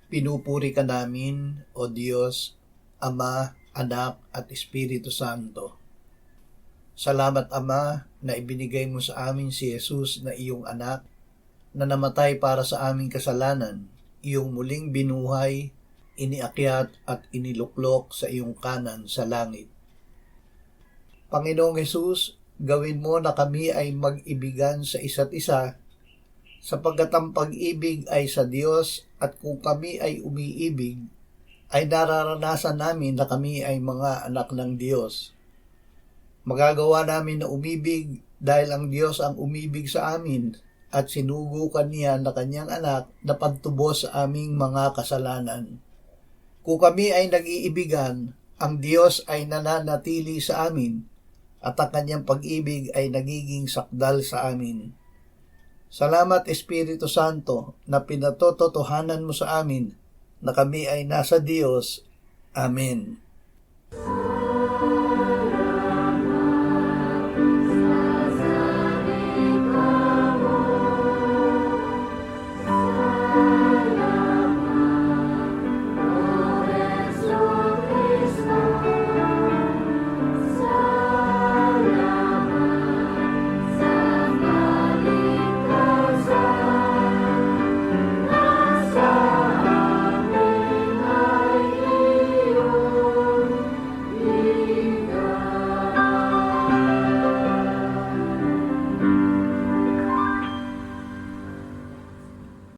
Pinupuri ka namin, O Diyos, Ama, Anak, at Espiritu Santo. Salamat, Ama, na ibinigay mo sa amin si Jesus na iyong anak, na namatay para sa aming kasalanan, iyong muling binuhay, iniakyat at iniluklok sa iyong kanan sa langit. Panginoong Jesus, gawin mo na kami ay mag-ibigan sa isa't isa, sapagkat ang pag-ibig ay sa Diyos at kung kami ay umiibig, ay nararanasan namin na kami ay mga anak ng Diyos. Magagawa namin na umibig dahil ang Diyos ang umibig sa amin at sinugukan niya na kanyang anak na pagtubos sa aming mga kasalanan. Kung kami ay nag-iibigan, ang Diyos ay nananatili sa amin at ang kanyang pag-ibig ay nagiging sakdal sa amin. Salamat, Espiritu Santo, na pinatototohanan mo sa amin na kami ay nasa Diyos. Amen.